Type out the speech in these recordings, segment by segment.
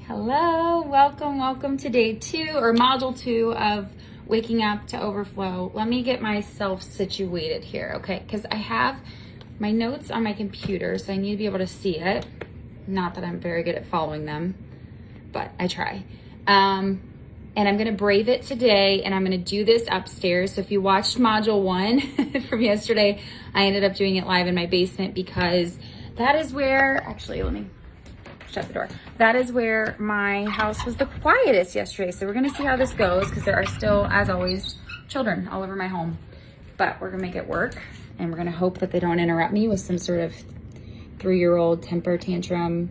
Hello, welcome to day 2 or module 2 of waking up to overflow. Let me get myself situated here, okay? Because I have my notes on my computer, so I need to be able to see it. Not that I'm very good at following them, but I try. And I'm gonna brave it today, and I'm gonna do this upstairs. So if you watched module 1 from yesterday, I ended up doing it live in my basement because that is where, actually, let me shut the door. That is where my house was the quietest yesterday. So we're gonna see how this goes because there are still, as always, children all over my home. But we're gonna make it work, and we're gonna hope that they don't interrupt me with some sort of 3-year-old temper tantrum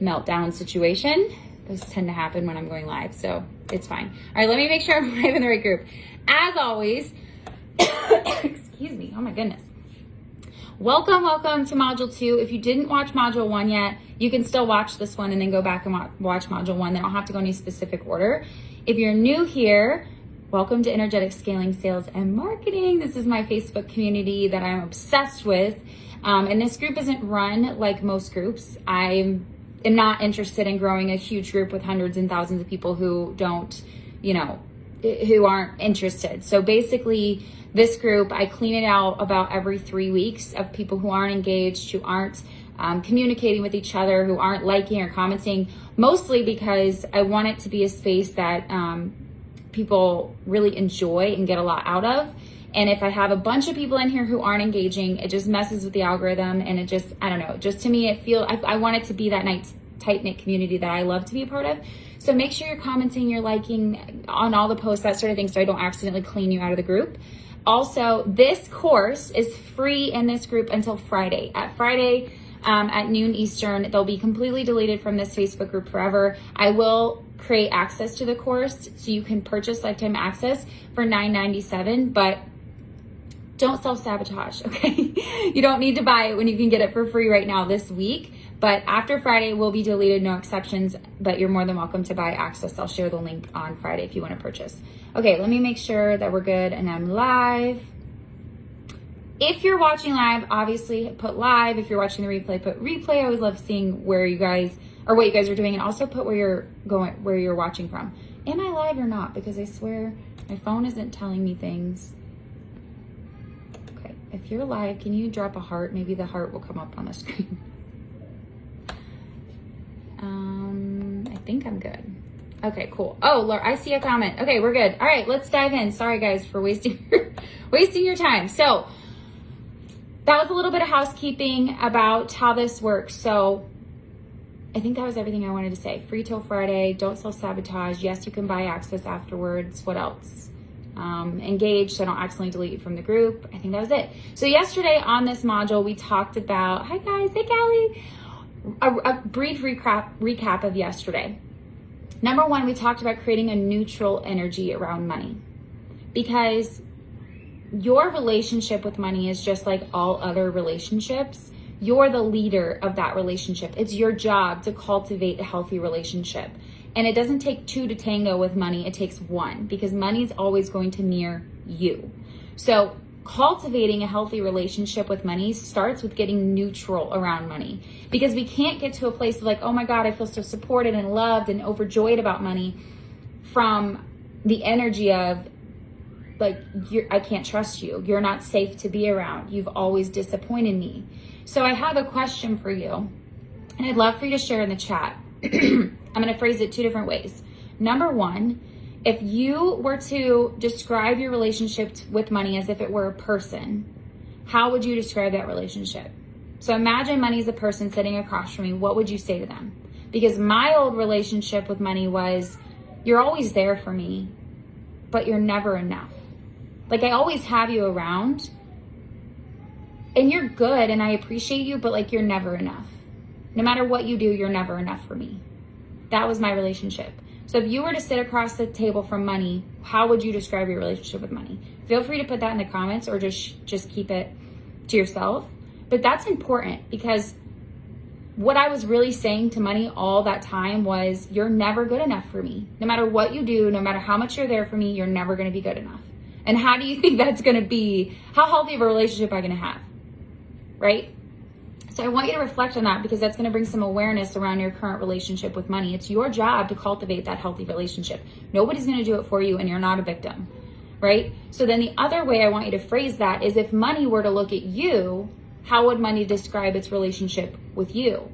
meltdown situation. Those tend to happen when I'm going live, so it's fine. All right, let me make sure I'm in the right group. As always, excuse me, oh my goodness. Welcome to module 2. If you didn't watch module 1 yet, you can still watch this one and then go back and watch module 1. They don't have to go in any specific order. If you're new here, welcome to Energetic Scaling Sales and Marketing. This is my Facebook community that I'm obsessed with. And this group isn't run like most groups. I am not interested in growing a huge group with hundreds and thousands of people who don't, who aren't interested. So basically, this group, I clean it out about every 3 weeks of people who aren't engaged, who aren't communicating with each other, who aren't liking or commenting, mostly because I want it to be a space that people really enjoy and get a lot out of. And if I have a bunch of people in here who aren't engaging, it just messes with the algorithm, and it just, I don't know, just to me, I want it to be that nice, tight-knit community that I love to be a part of. So make sure you're commenting, you're liking on all the posts, that sort of thing, so I don't accidentally clean you out of the group. Also, this course is free in this group until Friday. At Friday at noon Eastern, they'll be completely deleted from this Facebook group forever. I will create access to the course so you can purchase lifetime access for $9.97, but don't self-sabotage, okay? You don't need to buy it when you can get it for free right now this week. But after Friday, it will be deleted, no exceptions, but you're more than welcome to buy access. I'll share the link on Friday if you want to purchase. Okay, let me make sure that we're good and I'm live. If you're watching live, obviously put live. If you're watching the replay, put replay. I always love seeing where you guys, or what you guys are doing, and also put where you're watching from. Am I live or not? Because I swear my phone isn't telling me things. Okay, if you're live, can you drop a heart? Maybe the heart will come up on the screen. I think I'm good. Okay, cool. Oh, Laura, I see a comment. Okay, we're good. All right, let's dive in. Sorry guys for wasting your time. So that was a little bit of housekeeping about how this works. So I think that was everything I wanted to say. Free till Friday. Don't self-sabotage. Yes, you can buy access afterwards. What else? Engage so I don't accidentally delete you from the group. I think that was it. So yesterday on this module, we talked about, hi guys, hey Callie, a brief recap of yesterday. Number 1, we talked about creating a neutral energy around money, because your relationship with money is just like all other relationships. You're the leader of that relationship. It's your job to cultivate a healthy relationship. And it doesn't take 2 to tango with money. It takes 1, because money is always going to mirror you. So cultivating a healthy relationship with money starts with getting neutral around money, because we can't get to a place of like, oh my God, I feel so supported and loved and overjoyed about money, from the energy of like, I can't trust you. You're not safe to be around. You've always disappointed me. So I have a question for you, and I'd love for you to share in the chat. I'm going to phrase it 2 different ways. Number 1, if you were to describe your relationship with money as if it were a person, how would you describe that relationship? So imagine money is a person sitting across from me. What would you say to them? Because my old relationship with money was, you're always there for me, but you're never enough. Like, I always have you around, and you're good, and I appreciate you, but like, you're never enough. No matter what you do, you're never enough for me. That was my relationship. So if you were to sit across the table from money, how would you describe your relationship with money? Feel free to put that in the comments, or just keep it to yourself. But that's important, because what I was really saying to money all that time was, you're never good enough for me. No matter what you do, no matter how much you're there for me, you're never going to be good enough. And how do you think that's going to be? How healthy of a relationship am I going to have? Right? So I want you to reflect on that, because that's going to bring some awareness around your current relationship with money. It's your job to cultivate that healthy relationship. Nobody's going to do it for you, and you're not a victim, right? So then the other way I want you to phrase that is, if money were to look at you, how would money describe its relationship with you?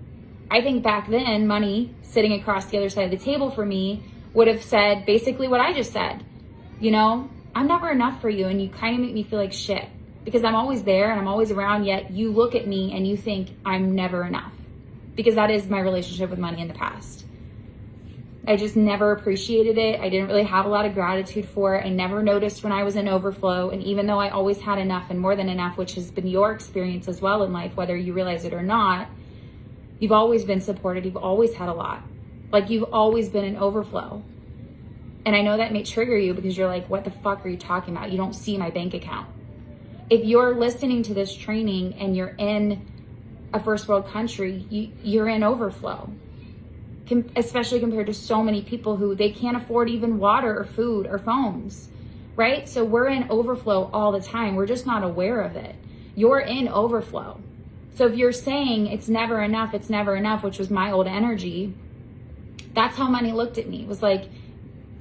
I think back then, money sitting across the other side of the table for me would have said basically what I just said. You know, I'm never enough for you, and you kind of make me feel like shit, because I'm always there and I'm always around, yet you look at me and you think I'm never enough, because that is my relationship with money in the past. I just never appreciated it. I didn't really have a lot of gratitude for it. I never noticed when I was in overflow. And even though I always had enough and more than enough, which has been your experience as well in life, whether you realize it or not, you've always been supported. You've always had a lot. Like, you've always been in overflow. And I know that may trigger you, because you're like, what the fuck are you talking about? You don't see my bank account. If you're listening to this training and you're in a first world country, you're in overflow, especially compared to so many people who they can't afford even water or food or phones, right? So we're in overflow all the time. We're just not aware of it. You're in overflow. So if you're saying it's never enough, which was my old energy, that's how money looked at me. It was like,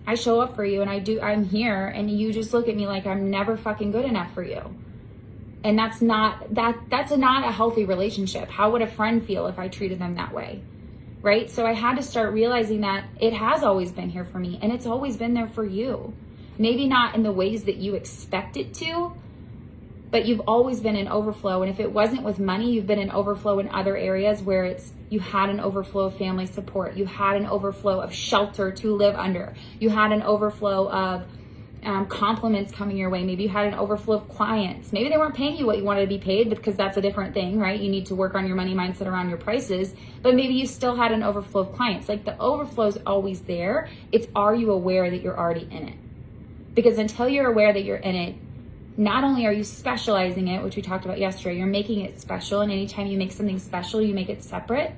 I show up for you and I'm here, and you just look at me like I'm never fucking good enough for you. And that's not a healthy relationship. How would a friend feel if I treated them that way? Right? So I had to start realizing that it has always been here for me, and it's always been there for you. Maybe not in the ways that you expect it to, but you've always been in overflow. And if it wasn't with money, you've been in overflow in other areas where you had an overflow of family support. You had an overflow of shelter to live under. You had an overflow of compliments coming your way. Maybe you had an overflow of clients. Maybe they weren't paying you what you wanted to be paid, because that's a different thing, right? You need to work on your money mindset around your prices, but maybe you still had an overflow of clients. Like, the overflow is always there. It's, are you aware that you're already in it? Because until you're aware that you're in it, not only are you specializing it, which we talked about yesterday, you're making it special. And anytime you make something special, you make it separate,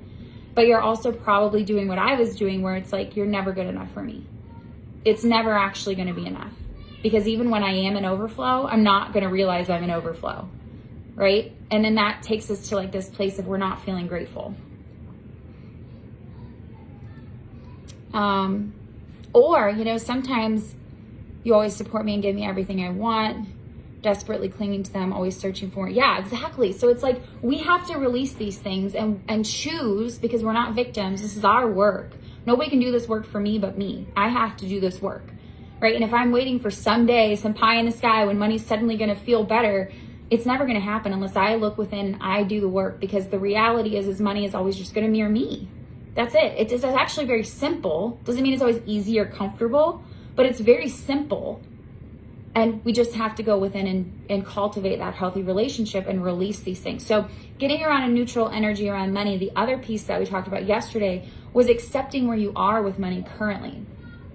but you're also probably doing what I was doing, where it's like, you're never good enough for me. It's never actually going to be enough. Because even when I am in overflow, I'm not going to realize I'm in overflow, right? And then that takes us to like this place of we're not feeling grateful. Or, you know, sometimes you always support me and give me everything I want, desperately clinging to them, always searching for it. Yeah, exactly. So it's like, we have to release these things and choose, because we're not victims. This is our work. Nobody can do this work for me but me. I have to do this work. Right? And if I'm waiting for someday, some pie in the sky, when money's suddenly going to feel better, it's never going to happen unless I look within and I do the work. Because the reality is money is always just going to mirror me. That's it. It's actually very simple. Doesn't mean it's always easy or comfortable, but it's very simple. And we just have to go within and cultivate that healthy relationship and release these things. So getting around a neutral energy around money, the other piece that we talked about yesterday was accepting where you are with money currently.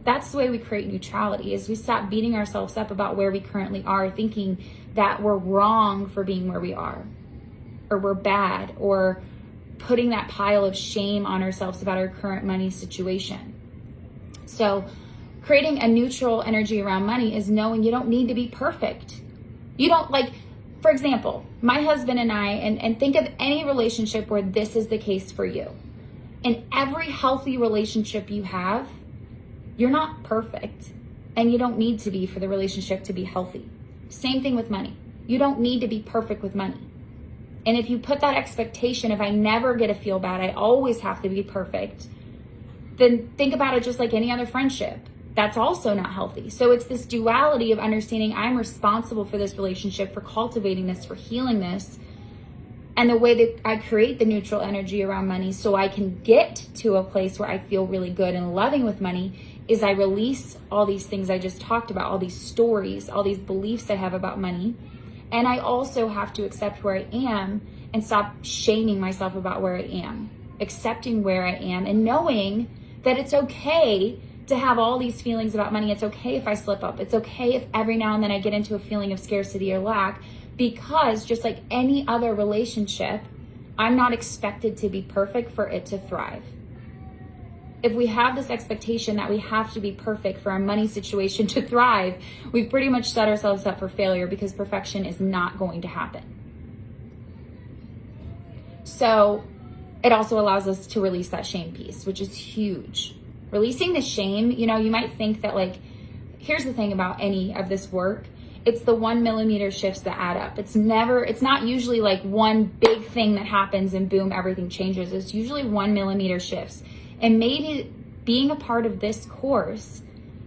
That's the way we create neutrality, is we stop beating ourselves up about where we currently are, thinking that we're wrong for being where we are, or we're bad, or putting that pile of shame on ourselves about our current money situation. So creating a neutral energy around money is knowing you don't need to be perfect. You don't, like, for example, my husband and I, and think of any relationship where this is the case for you. In every healthy relationship you have, you're not perfect, and you don't need to be for the relationship to be healthy. Same thing with money. You don't need to be perfect with money. And if you put that expectation, if I never get to feel bad, I always have to be perfect, then think about it just like any other friendship. That's also not healthy. So it's this duality of understanding I'm responsible for this relationship, for cultivating this, for healing this. And the way that I create the neutral energy around money so I can get to a place where I feel really good and loving with money is I release all these things I just talked about, all these stories, all these beliefs I have about money. And I also have to accept where I am and stop shaming myself about where I am, accepting where I am and knowing that it's okay to have all these feelings about money. It's okay if I slip up. It's okay if every now and then I get into a feeling of scarcity or lack, because just like any other relationship, I'm not expected to be perfect for it to thrive. If we have this expectation that we have to be perfect for our money situation to thrive, we've pretty much set ourselves up for failure, because perfection is not going to happen. So it also allows us to release that shame piece, which is huge. Releasing the shame, you might think that like, here's the thing about any of this work. It's the 1 millimeter shifts that add up. It's not usually like one big thing that happens and boom, everything changes. It's usually 1 millimeter shifts. And maybe being a part of this course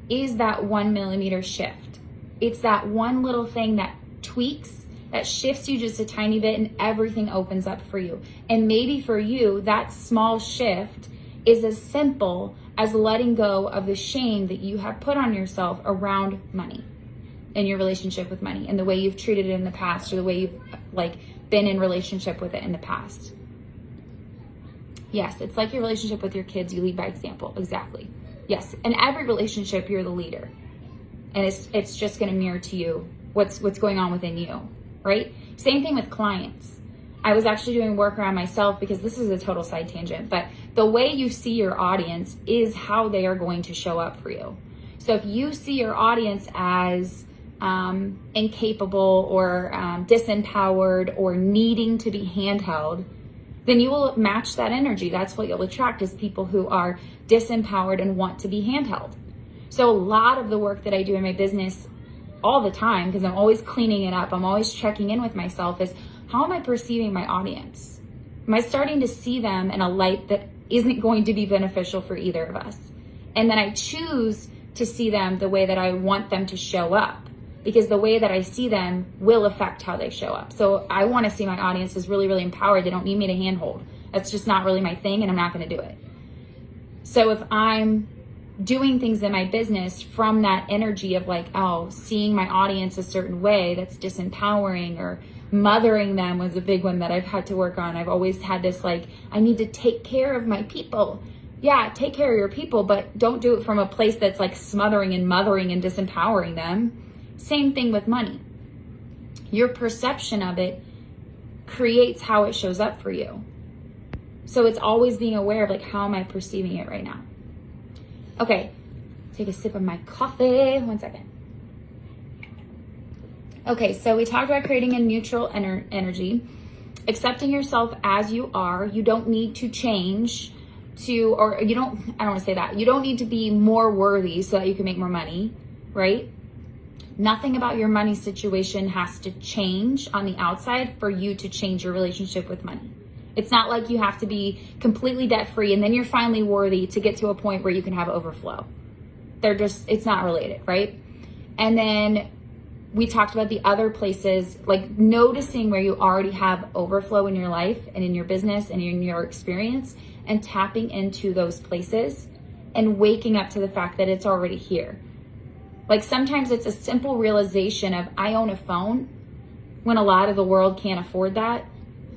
is that 1 millimeter shift. It's that one little thing that tweaks, that shifts you just a tiny bit, and everything opens up for you. And maybe for you, that small shift is as simple as letting go of the shame that you have put on yourself around money and your relationship with money and the way you've treated it in the past, or the way you've like been in relationship with it in the past. Yes, it's like your relationship with your kids. You lead by example. Exactly. Yes. In every relationship, you're the leader. And it's just going to mirror to you what's going on within you, right? Same thing with clients. I was actually doing work around myself, because this is a total side tangent, but the way you see your audience is how they are going to show up for you. So if you see your audience as incapable or disempowered or needing to be handheld, then you will match that energy. That's what you'll attract, is people who are disempowered and want to be handheld. So a lot of the work that I do in my business all the time, because I'm always cleaning it up, I'm always checking in with myself, is how am I perceiving my audience? Am I starting to see them in a light that isn't going to be beneficial for either of us? And then I choose to see them the way that I want them to show up, because the way that I see them will affect how they show up. So I want to see my audience as really, really empowered. They don't need me to handhold. That's just not really my thing, and I'm not going to do it. So if I'm doing things in my business from that energy of like, seeing my audience a certain way that's disempowering, or mothering them was a big one that I've had to work on. I've always had this like, I need to take care of my people. Yeah, take care of your people, but don't do it from a place that's like smothering and mothering and disempowering them. Same thing with money. Your perception of it creates how it shows up for you. So it's always being aware of like, how am I perceiving it right now? Okay, take a sip of my coffee. 1 second. Okay, so we talked about creating a neutral energy, accepting yourself as you are. You don't need to change I don't want to say that. You don't need to be more worthy so that you can make more money, right? Nothing about your money situation has to change on the outside for you to change your relationship with money. It's not like you have to be completely debt free and then you're finally worthy to get to a point where you can have overflow. It's not related, right? And then we talked about the other places, like noticing where you already have overflow in your life and in your business and in your experience, and tapping into those places and waking up to the fact that it's already here. Like sometimes it's a simple realization of, I own a phone, when a lot of the world can't afford that,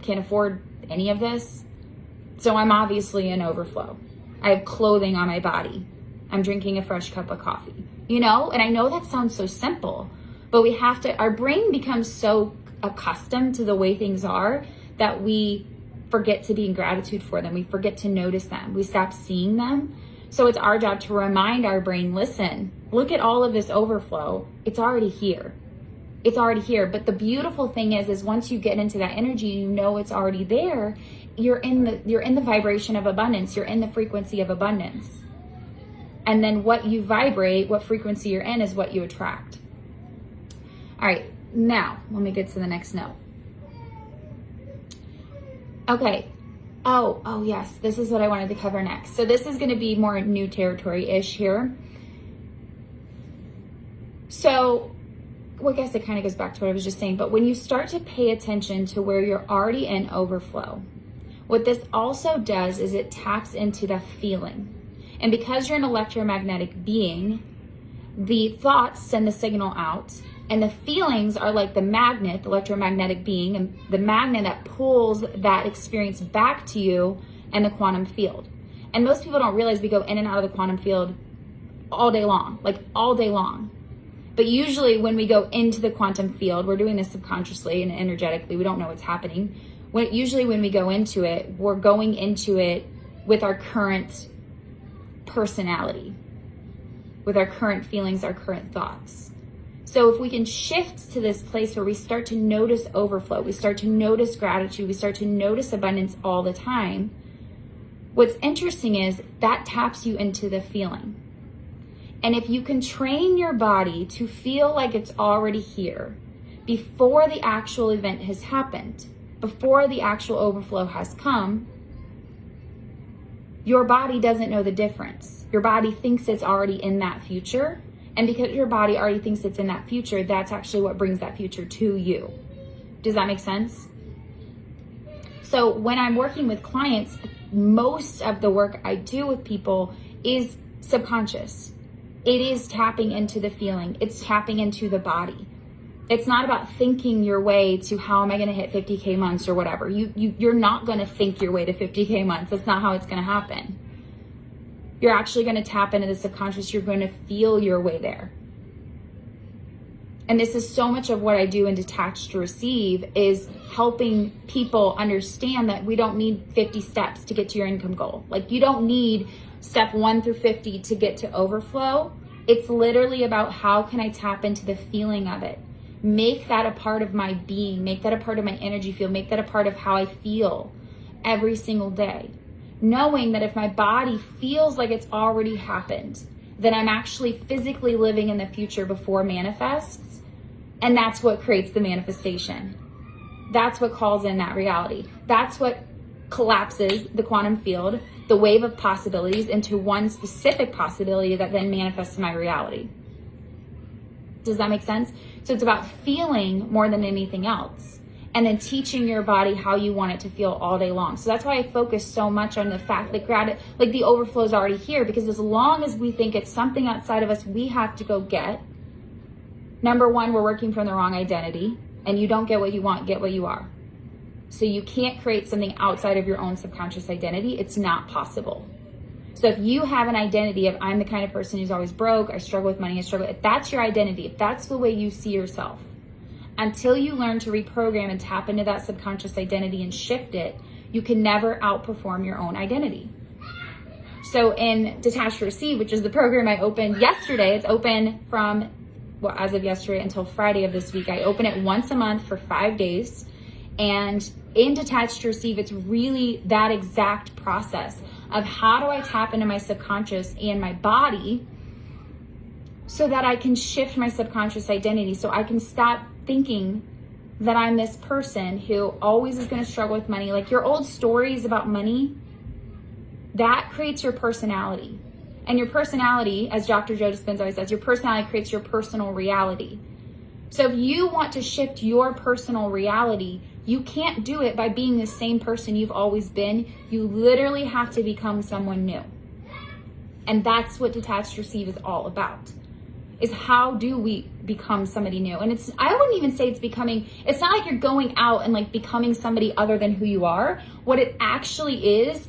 can't afford any of this. So I'm obviously in overflow. I have clothing on my body. I'm drinking a fresh cup of coffee, and I know that sounds so simple, but our brain becomes so accustomed to the way things are that we forget to be in gratitude for them. We forget to notice them. We stop seeing them. So it's our job to remind our brain, listen, look at all of this overflow. It's already here. It's already here. But the beautiful thing is once you get into that energy, it's already there. You're in the vibration of abundance. You're in the frequency of abundance. And then what you vibrate, what frequency you're in, is what you attract. All right, now let me get to the next note. Okay. Oh, yes. This is what I wanted to cover next. So this is going to be more new territory-ish here. So, I guess it kind of goes back to what I was just saying, but when you start to pay attention to where you're already in overflow, what this also does is it taps into the feeling. And because you're an electromagnetic being, the thoughts send the signal out, and the feelings are like the magnet, the electromagnetic being, and the magnet that pulls that experience back to you and the quantum field. And most people don't realize we go in and out of the quantum field all day long, like all day long. But usually when we go into the quantum field, we're doing this subconsciously and energetically. We don't know what's happening. Usually when we go into it, we're going into it with our current personality, with our current feelings, our current thoughts. So if we can shift to this place where we start to notice overflow, we start to notice gratitude, we start to notice abundance all the time, what's interesting is that taps you into the feeling. And if you can train your body to feel like it's already here before the actual event has happened, before the actual overflow has come, your body doesn't know the difference. Your body thinks it's already in that future. And because your body already thinks it's in that future, that's actually what brings that future to you. Does that make sense? So when I'm working with clients, most of the work I do with people is subconscious. It is tapping into the feeling. It's tapping into the body. It's not about thinking your way to how am I going to hit 50K months or whatever. You're not going to think your way to 50K months. That's not how it's going to happen. You're actually going to tap into the subconscious. You're going to feel your way there. And this is so much of what I do in Detached to Receive is helping people understand that we don't need 50 steps to get to your income goal. Like you don't need step 1 through 50 to get to overflow. It's literally about how can I tap into the feeling of it. Make that a part of my being, make that a part of my energy field, make that a part of how I feel every single day. Knowing that if my body feels like it's already happened, then I'm actually physically living in the future before it manifests. And that's what creates the manifestation. That's what calls in that reality. That's what collapses the quantum field, the wave of possibilities, into one specific possibility that then manifests my reality. Does that make sense? So it's about feeling more than anything else, and then teaching your body how you want it to feel all day long. So that's why I focus so much on the fact that like the overflow is already here, because as long as we think it's something outside of us we have to go get, number one, we're working from the wrong identity, and you don't get what you want, get what you are. So you can't create something outside of your own subconscious identity. It's not possible. So if you have an identity of I'm the kind of person who's always broke, I struggle with money, if that's your identity, if that's the way you see yourself, until you learn to reprogram and tap into that subconscious identity and shift it, you can never outperform your own identity. So in Detached to Receive, which is the program I opened yesterday, it's open from, well, as of yesterday until Friday of this week. I open it once a month for 5 days. And in Detached to Receive, it's really that exact process of how do I tap into my subconscious and my body so that I can shift my subconscious identity, so I can stop thinking that I'm this person who always is going to struggle with money. Like your old stories about money, that creates your personality. And your personality, as Dr. Joe Dispenza always says, your personality creates your personal reality. So if you want to shift your personal reality, you can't do it by being the same person you've always been. You literally have to become someone new. And that's what Detached to Receive is all about. Is how do we become somebody new? And I wouldn't even say it's not like you're going out and like becoming somebody other than who you are. What it actually is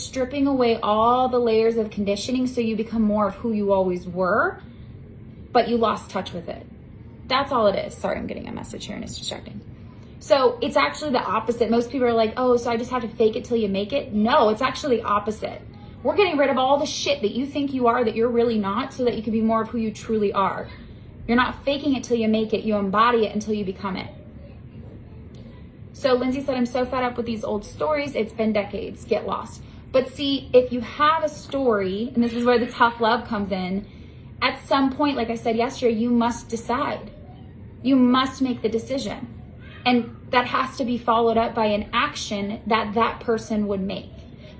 stripping away all the layers of conditioning so you become more of who you always were, but you lost touch with it. That's all it is. Sorry, I'm getting a message here and it's distracting. So it's actually the opposite. Most people are like, oh, so I just have to fake it till you make it. No, it's actually the opposite. We're getting rid of all the shit that you think you are that you're really not, so that you can be more of who you truly are. You're not faking it till you make it. You embody it until you become it. So Lindsay said, I'm so fed up with these old stories. It's been decades. Get lost. But see, if you have a story, and this is where the tough love comes in, at some point, like I said yesterday, you must decide. You must make the decision. And that has to be followed up by an action that person would make.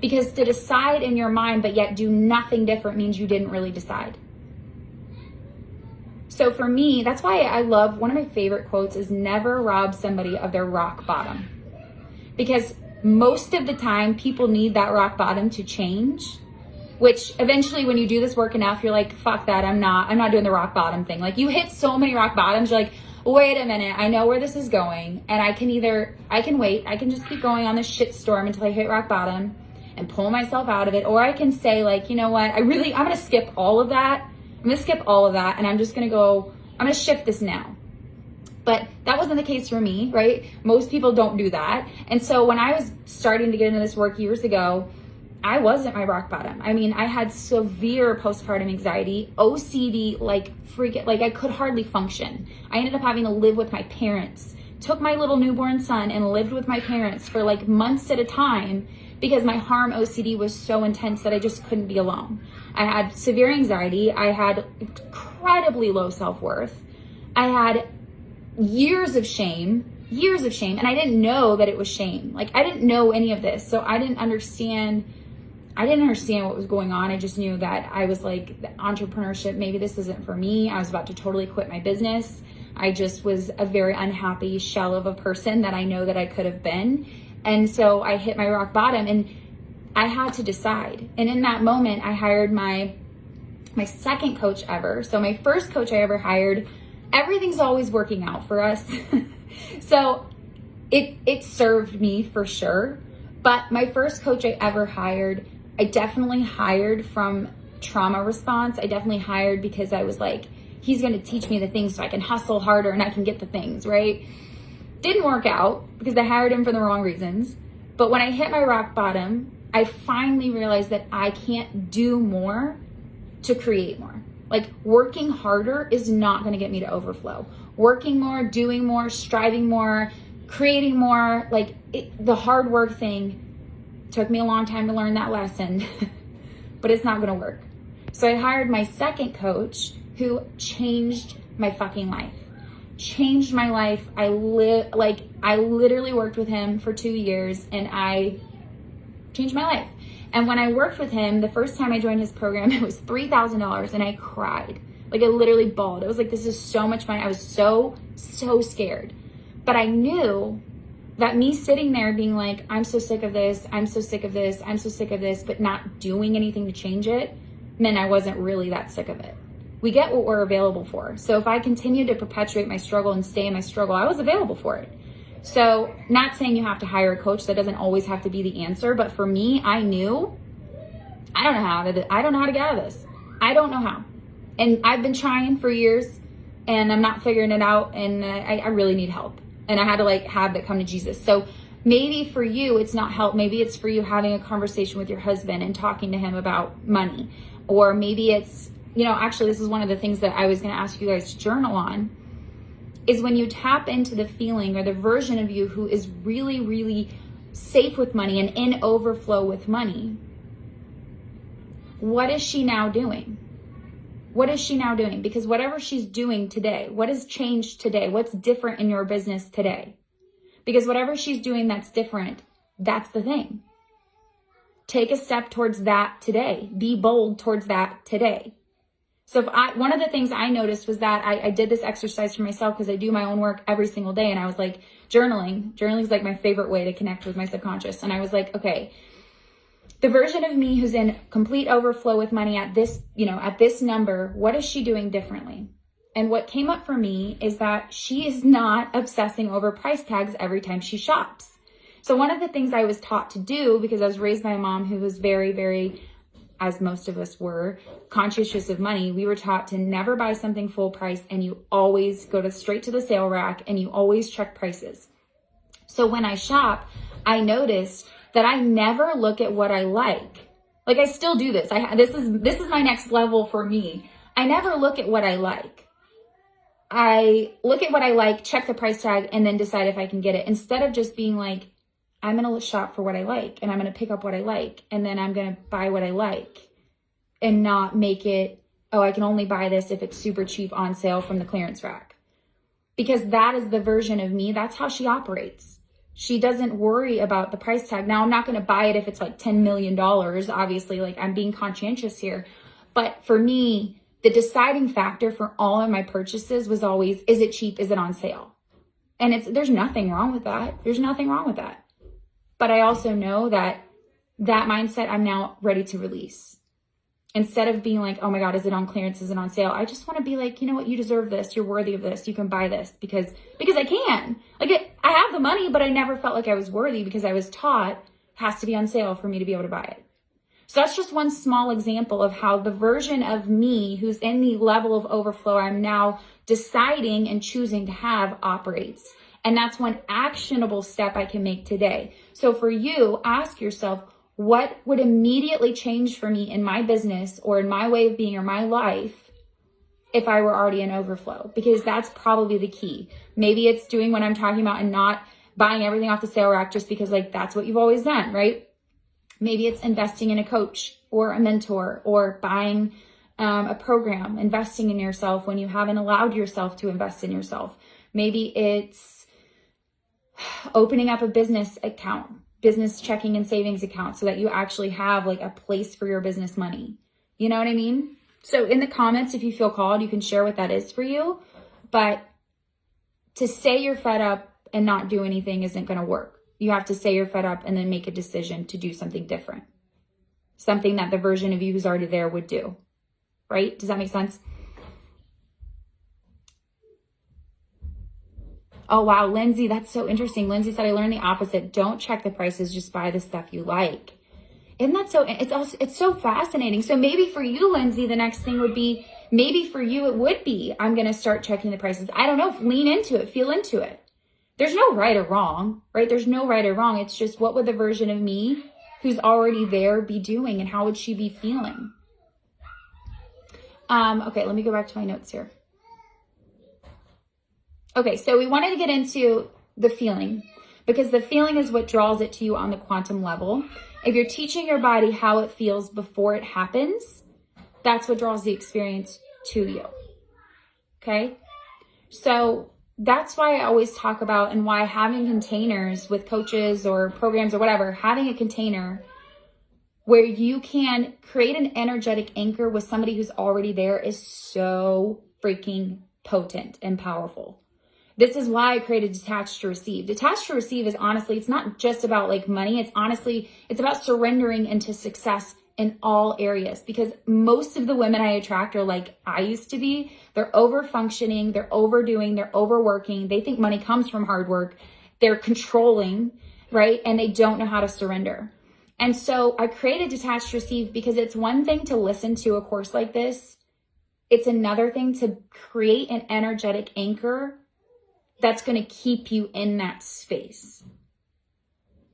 Because to decide in your mind but yet do nothing different means you didn't really decide. So for me, that's why I love, one of my favorite quotes is never rob somebody of their rock bottom. Because most of the time people need that rock bottom to change, which eventually when you do this work enough, you're like, fuck that, I'm not doing the rock bottom thing. Like you hit so many rock bottoms, you're like, wait a minute, I know where this is going. And I can wait, I can just keep going on this shit storm until I hit rock bottom and pull myself out of it. Or I can say like, you know what, I'm going to skip all of that. I'm going to skip all of that and I'm just going to shift this now. But that wasn't the case for me, right? Most people don't do that. And so when I was starting to get into this work years ago, I was at my rock bottom. I mean, I had severe postpartum anxiety, OCD, like I could hardly function. I ended up having to live with my parents. Took my little newborn son and lived with my parents for like months at a time because my harm OCD was so intense that I just couldn't be alone. I had severe anxiety. I had incredibly low self-worth. I had years of shame, and I didn't know that it was shame. Like, I didn't know any of this, so I didn't understand what was going on. I just knew that I was like, the entrepreneurship, maybe this isn't for me. I was about to totally quit my business. I just was a very unhappy shell of a person that I know that I could have been. And so I hit my rock bottom and I had to decide. And in that moment, I hired my second coach ever. So my first coach I ever hired, everything's always working out for us. So it served me for sure. But my first coach I ever hired, I definitely hired from trauma response. I definitely hired because I was like, he's going to teach me the things so I can hustle harder and I can get the things, right? Didn't work out because I hired him for the wrong reasons. But when I hit my rock bottom, I finally realized that I can't do more to create more. Like, working harder is not going to get me to overflow. Working more, doing more, striving more, creating more, the hard work thing took me a long time to learn that lesson, but it's not going to work. So I hired my second coach who changed my fucking life. Changed my life. I literally worked with him for 2 years and I changed my life. And when I worked with him, the first time I joined his program, it was $3,000 and I cried. Like, I literally bawled. I was like, this is so much money. I was so scared. But I knew that me sitting there being like, I'm so sick of this, I'm so sick of this, I'm so sick of this, but not doing anything to change it, meant I wasn't really that sick of it. We get what we're available for. So if I continued to perpetuate my struggle and stay in my struggle, I was available for it. So, not saying you have to hire a coach, that doesn't always have to be the answer, but for me, I knew I don't know how to get out of this. I don't know how. And I've been trying for years and I'm not figuring it out, and I really need help. And I had to have that come to Jesus. So maybe for you, it's not help. Maybe it's for you having a conversation with your husband and talking to him about money. Or maybe it's, actually, this is one of the things that I was going to ask you guys to journal on, is when you tap into the feeling or the version of you who is really, really safe with money and in overflow with money. What is she now doing? What is she now doing? Because whatever she's doing today, what has changed today? What's different in your business today? Because whatever she's doing that's different, that's the thing. Take a step towards that today. Be bold towards that today. So one of the things I noticed was that I did this exercise for myself because I do my own work every single day. And I was like, journaling is like my favorite way to connect with my subconscious. And I was like, okay, the version of me who's in complete overflow with money at this, at this number, what is she doing differently? And what came up for me is that she is not obsessing over price tags every time she shops. So one of the things I was taught to do, because I was raised by a mom who was very, very, as most of us were, conscientious of money, we were taught to never buy something full price, and you always go straight to the sale rack and you always check prices. So when I shop, I noticed that I never look at what I like. Like, I still do this. This is my next level for me. I never look at what I like. I look at what I like, check the price tag, and then decide if I can get it. Instead of just being like, I'm going to shop for what I like, and I'm going to pick up what I like, and then I'm going to buy what I like, and not make it, oh, I can only buy this if it's super cheap on sale from the clearance rack. Because that is the version of me. That's how she operates. She doesn't worry about the price tag. Now, I'm not going to buy it if it's like $10 million. Obviously, I'm being conscientious here. But for me, the deciding factor for all of my purchases was always, is it cheap? Is it on sale? And there's nothing wrong with that. There's nothing wrong with that. But I also know that mindset I'm now ready to release. Instead of being like, oh my God, is it on clearance? Is it on sale? I just want to be like, you know what? You deserve this. You're worthy of this. You can buy this because I can. I have the money, but I never felt like I was worthy because I was taught it has to be on sale for me to be able to buy it. So that's just one small example of how the version of me who's in the level of overflow I'm now deciding and choosing to have operates. And that's one actionable step I can make today. So for you, ask yourself, What would immediately change for me in my business or in my way of being or my life if I were already in overflow? Because that's probably the key. Maybe it's doing what I'm talking about and not buying everything off the sale rack just because like that's what you've always done, right? Maybe it's investing in a coach or a mentor, or buying a program, investing in yourself when you haven't allowed yourself to invest in yourself. Maybe it's opening up a business account, business checking and savings account, so that you actually have like a place for your business money. You know what I mean? So in the comments, if you feel called, you can share what that is for you. But to say you're fed up and not do anything isn't going to work. You have to say you're fed up and then make a decision to do something different. Something that the version of you who's already there would do. Right? Does that make sense? Oh, wow. Lindsay, that's so interesting. Lindsay said, I learned the opposite. Don't check the prices. Just buy the stuff you like. Isn't that so? It's so fascinating. So maybe for you, Lindsay, the next thing would be, maybe for you, it would be, I'm going to start checking the prices. I don't know. Lean into it. Feel into it. There's no right or wrong, right? There's no right or wrong. It's just, what would the version of me who's already there be doing, and how would she be feeling? Okay, let me go back to my notes here. Okay, so we wanted to get into the feeling, because the feeling is what draws it to you on the quantum level. If you're teaching your body how it feels before it happens, that's what draws the experience to you. Okay? So that's why I always talk about, and why having containers with coaches or programs or whatever, having a container where you can create an energetic anchor with somebody who's already there is so freaking potent and powerful. This is why I created Detached to Receive. Detached to Receive is honestly, it's not just about like money. It's about surrendering into success in all areas, because most of the women I attract are like I used to be. They're over functioning, they're overdoing, they're overworking. They think money comes from hard work. They're controlling, right? And they don't know how to surrender. And so I created Detached to Receive because it's one thing to listen to a course like this. It's another thing to create an energetic anchor that's going to keep you in that space.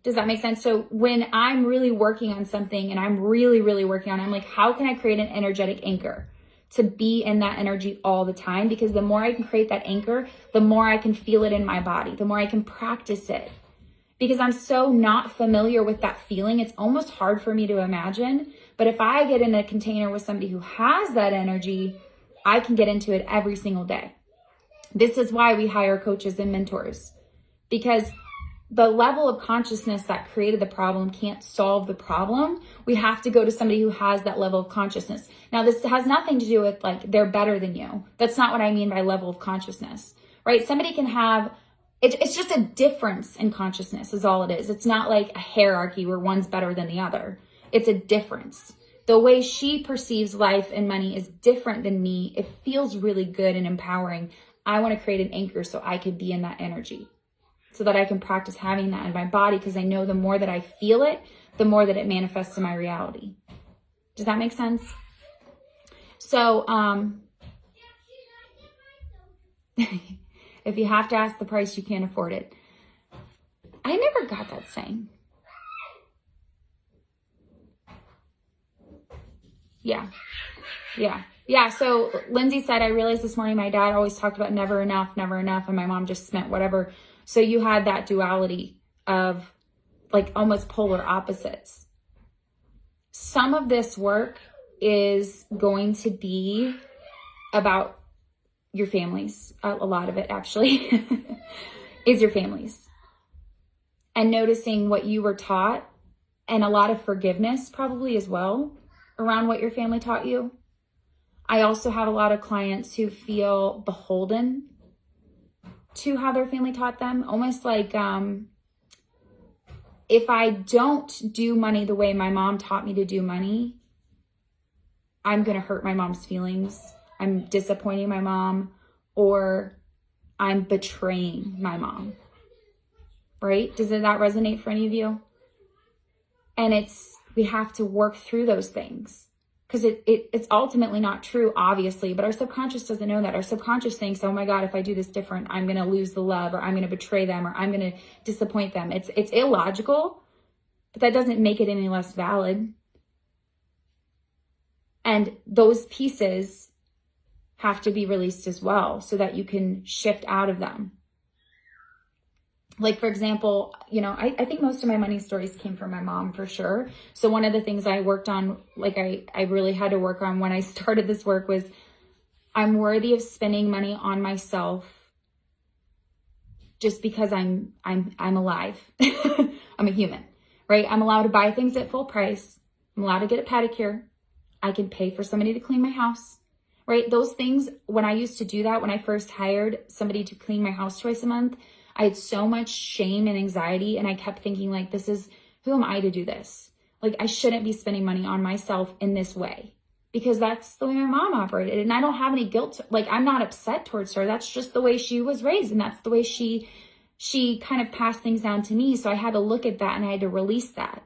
Does that make sense? So when I'm really working on something, and I'm really, really working on it, I'm like, how can I create an energetic anchor to be in that energy all the time? Because the more I can create that anchor, the more I can feel it in my body, the more I can practice it. Because I'm so not familiar with that feeling, it's almost hard for me to imagine. But if I get in a container with somebody who has that energy, I can get into it every single day. This is why we hire coaches and mentors, because the level of consciousness that created the problem can't solve the problem. We have to go to somebody who has that level of consciousness. Now, this has nothing to do with like they're better than you. That's not what I mean by level of consciousness, right? Somebody can have, it's just a difference in consciousness is all it is. It's not like a hierarchy where one's better than the other. It's a difference. The way she perceives life and money is different than me. It feels really good and empowering. I want to create an anchor so I could be in that energy, so that I can practice having that in my body, because I know the more that I feel it, the more that it manifests in my reality. Does that make sense? So, if you have to ask the price, you can't afford it. I never got that saying. Yeah. So Lindsay said, I realized this morning my dad always talked about never enough, and my mom just meant whatever. So you had that duality of like almost polar opposites. Some of this work is going to be about your families. A lot of it actually is your families. And noticing what you were taught, and a lot of forgiveness probably as well around what your family taught you. I also have a lot of clients who feel beholden to how their family taught them. Almost like if I don't do money the way my mom taught me to do money, I'm going to hurt my mom's feelings. I'm disappointing my mom, or I'm betraying my mom. Right? Does that resonate for any of you? And we have to work through those things. Because it's ultimately not true, obviously, but our subconscious doesn't know that. Our subconscious thinks, oh my God, if I do this different, I'm going to lose the love, or I'm going to betray them, or I'm going to disappoint them. It's illogical, but that doesn't make it any less valid. And those pieces have to be released as well so that you can shift out of them. Like, for example, you know, I think most of my money stories came from my mom for sure. So one of the things I worked on, like I really had to work on when I started this work, was I'm worthy of spending money on myself just because I'm alive. I'm a human, right? I'm allowed to buy things at full price. I'm allowed to get a pedicure. I can pay for somebody to clean my house, right? Those things, when I used to do that, when I first hired somebody to clean my house twice a month, I had so much shame and anxiety, and I kept thinking, like, who am I to do this? Like, I shouldn't be spending money on myself in this way, because that's the way my mom operated, and I don't have any guilt. Like, I'm not upset towards her. That's just the way she was raised, and that's the way she kind of passed things down to me. So I had to look at that, and I had to release that.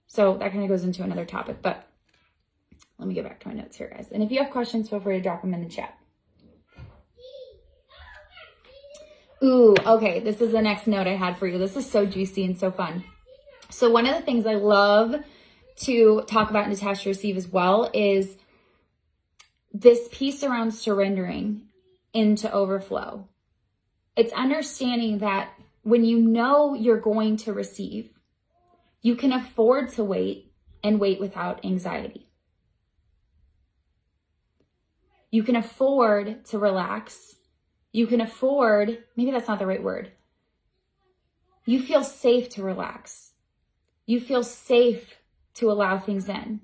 So that kind of goes into another topic, but let me get back to my notes here, guys. And if you have questions, feel free to drop them in the chat. Ooh, okay, this is the next note I had for you. This is so juicy and so fun. So one of the things I love to talk about in Detach to Receive as well is this piece around surrendering into overflow. It's understanding that when you know you're going to receive, you can afford to wait and wait without anxiety. You can afford to relax. You can afford, maybe that's not the right word. You feel safe to relax. You feel safe to allow things in.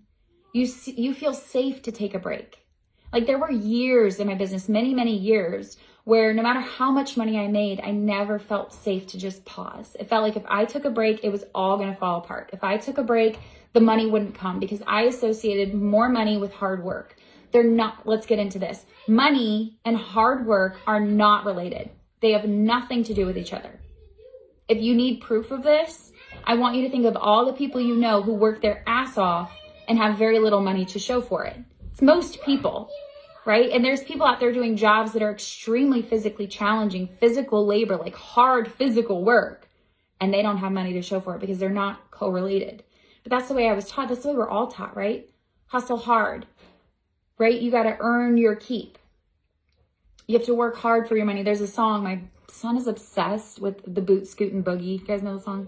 You feel safe to take a break. Like, there were years in my business, many, many years, where no matter how much money I made, I never felt safe to just pause. It felt like if I took a break, it was all going to fall apart. If I took a break, the money wouldn't come, because I associated more money with hard work. They're not. Let's get into this. Money and hard work are not related. They have nothing to do with each other. If you need proof of this, I want you to think of all the people you know who work their ass off and have very little money to show for it. It's most people, right? And there's people out there doing jobs that are extremely physically challenging, physical labor, like hard physical work, and they don't have money to show for it because they're not correlated. But that's the way I was taught. That's the way we're all taught, right? Hustle hard. Right? You got to earn your keep. You have to work hard for your money. There's a song. My son is obsessed with the Boot, Scoot, and Boogie. You guys know the song?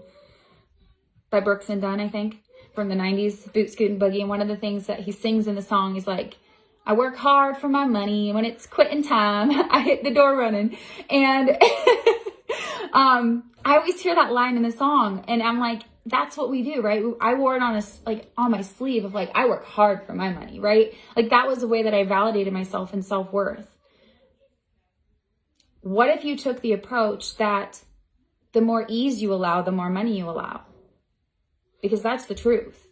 By Brooks and Dunn, I think, from the 90s, Boot, Scoot, and Boogie. And one of the things that he sings in the song is like, I work hard for my money. When it's quitting time, I hit the door running. And I always hear that line in the song. And I'm like, that's what we do, right? I wore it on my sleeve of like, I work hard for my money, right? Like, that was the way that I validated myself and self-worth. What if you took the approach that the more ease you allow, the more money you allow? Because that's the truth,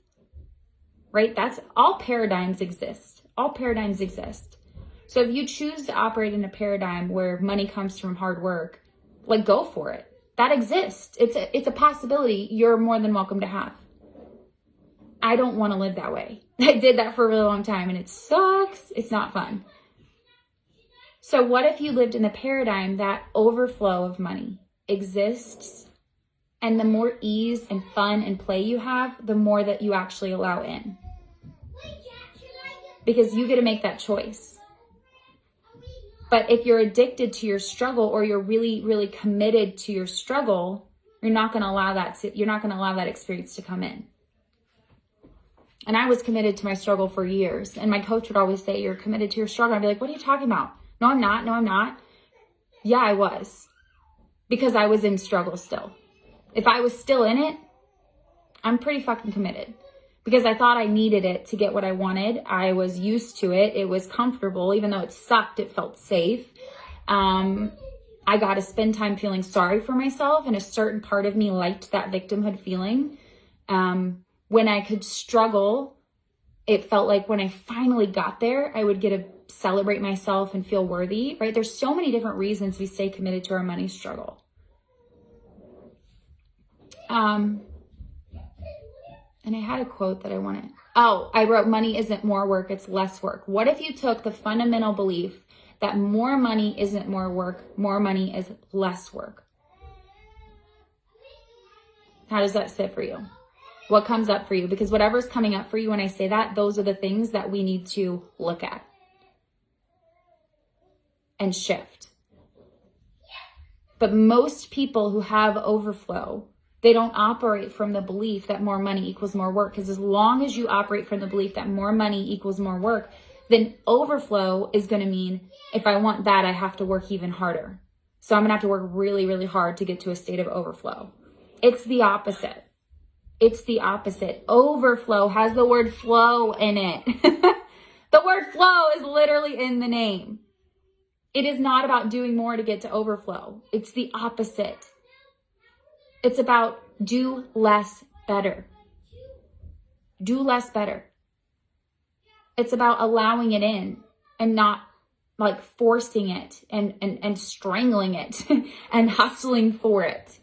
right? That's all paradigms exist. All paradigms exist. So if you choose to operate in a paradigm where money comes from hard work, like, go for it. That exists. It's a possibility you're more than welcome to have. I don't want to live that way. I did that for a really long time and it sucks. It's not fun. So what if you lived in the paradigm that overflow of money exists, and the more ease and fun and play you have, the more that you actually allow in? Because you get to make that choice. But if you're addicted to your struggle, or you're really, really committed to your struggle, you're not going to allow that experience to come in. And I was committed to my struggle for years. And my coach would always say, you're committed to your struggle. I'd be like, what are you talking about? No, I'm not. No, I'm not. Yeah, I was. Because I was in struggle still. If I was still in it, I'm pretty fucking committed. Because I thought I needed it to get what I wanted. I was used to it. It was comfortable. Even though it sucked, it felt safe. I got to spend time feeling sorry for myself. And a certain part of me liked that victimhood feeling. When I could struggle, it felt like when I finally got there, I would get to celebrate myself and feel worthy, right? There's so many different reasons we stay committed to our money struggle. And I had a quote that I wanted. I wrote, money isn't more work, it's less work. What if you took the fundamental belief that more money isn't more work, more money is less work? How does that sit for you? What comes up for you? Because whatever's coming up for you when I say that, those are the things that we need to look at and shift. But most people who have overflow, they don't operate from the belief that more money equals more work. Because as long as you operate from the belief that more money equals more work, then overflow is going to mean if I want that, I have to work even harder. So I'm going to have to work really, really hard to get to a state of overflow. It's the opposite. It's the opposite. Overflow has the word flow in it. The word flow is literally in the name. It is not about doing more to get to overflow. It's the opposite. It's about do less better. Do less better. It's about allowing it in and not like forcing it and strangling it and hustling for it.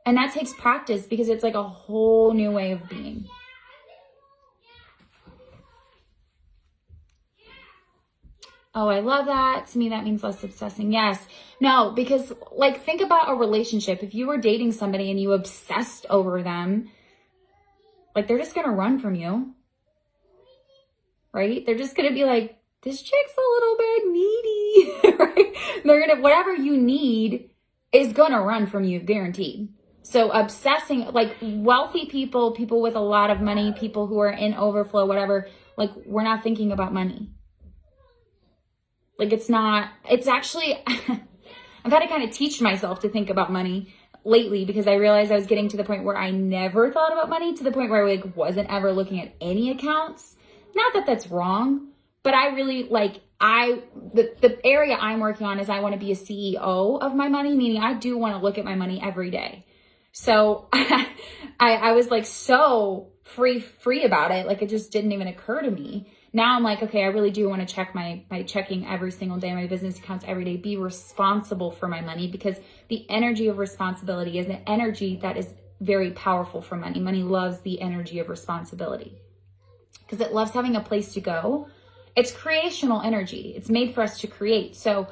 And that takes practice because it's like a whole new way of being. Oh, I love that. To me, that means less obsessing. Yes. No, because like think about a relationship. If you were dating somebody and you obsessed over them, like they're just going to run from you. Right? They're just going to be like, this chick's a little bit needy. Right? They're going to, whatever you need is going to run from you, guaranteed. So obsessing, like wealthy people, people with a lot of money, people who are in overflow, whatever, like we're not thinking about money. Like it's actually, I've had to kind of teach myself to think about money lately because I realized I was getting to the point where I never thought about money, to the point where I like wasn't ever looking at any accounts. Not that that's wrong, but I really like, the area I'm working on is I want to be a CEO of my money, meaning I do want to look at my money every day. So I was like so free about it. Like it just didn't even occur to me. Now I'm like, okay, I really do want to check my checking every single day, my business accounts every day, be responsible for my money, because the energy of responsibility is an energy that is very powerful for money. Money loves the energy of responsibility because it loves having a place to go. It's creational energy. It's made for us to create. So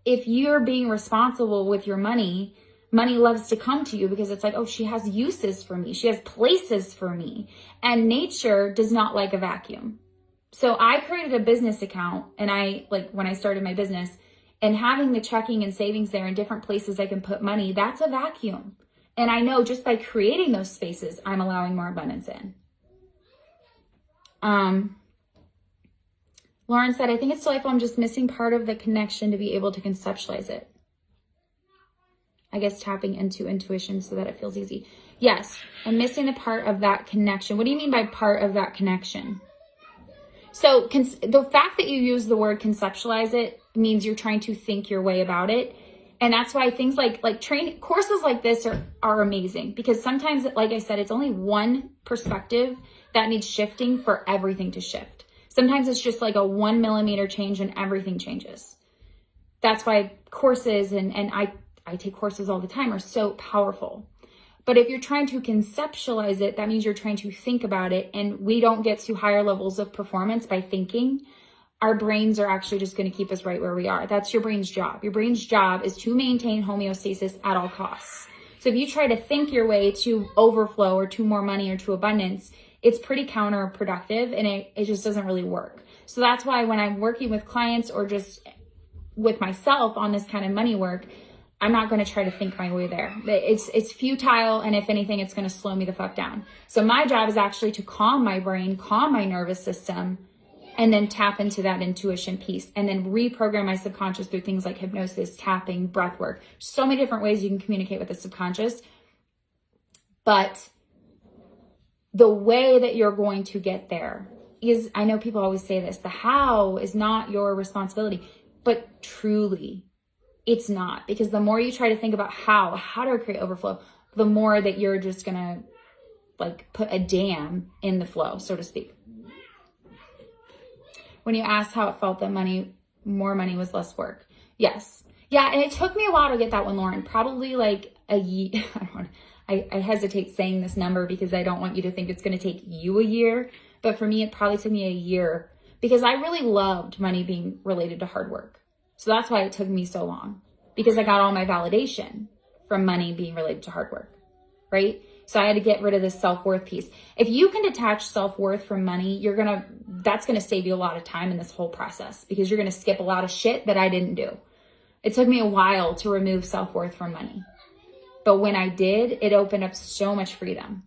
if you're being responsible with your money, money loves to come to you because it's like, oh, she has uses for me. She has places for me. And nature does not like a vacuum. So I created a business account, and when I started my business, and having the checking and savings there in different places I can put money, that's a vacuum. And I know just by creating those spaces, I'm allowing more abundance in. Lauren said, I think it's delightful. I'm just missing part of the connection to be able to conceptualize it. I guess tapping into intuition so that it feels easy. Yes, I'm missing the part of that connection. What do you mean by part of that connection? So the fact that you use the word conceptualize it means you're trying to think your way about it. And that's why things like training courses like this are amazing, because sometimes, like I said, it's only one perspective that needs shifting for everything to shift. Sometimes it's just like a 1 millimeter change and everything changes. That's why courses, and I take courses all the time, are so powerful. But if you're trying to conceptualize it, that means you're trying to think about it. And we don't get to higher levels of performance by thinking. Our brains are actually just going to keep us right where we are. That's your brain's job. Your brain's job is to maintain homeostasis at all costs. So if you try to think your way to overflow or to more money or to abundance, it's pretty counterproductive, and it just doesn't really work. So that's why when I'm working with clients or just with myself on this kind of money work, I'm not going to try to think my way there. It's futile, and if anything, it's going to slow me the fuck down. So my job is actually to calm my brain, calm my nervous system, and then tap into that intuition piece, and then reprogram my subconscious through things like hypnosis, tapping, breath work. So many different ways you can communicate with the subconscious. But the way that you're going to get there is, I know people always say this, the how is not your responsibility, but truly, it's not. Because the more you try to think about how to create overflow, the more that you're just going to like put a dam in the flow, so to speak. When you asked how it felt that more money was less work. Yes. Yeah. And it took me a while to get that one, Lauren, probably like a year. I hesitate saying this number because I don't want you to think it's going to take you a year. But for me, it probably took me a year because I really loved money being related to hard work. So that's why it took me so long, because I got all my validation from money being related to hard work, right? So I had to get rid of this self-worth piece. If you can detach self-worth from money, that's going to save you a lot of time in this whole process, because you're going to skip a lot of shit that I didn't do. It took me a while to remove self-worth from money. But when I did, it opened up so much freedom.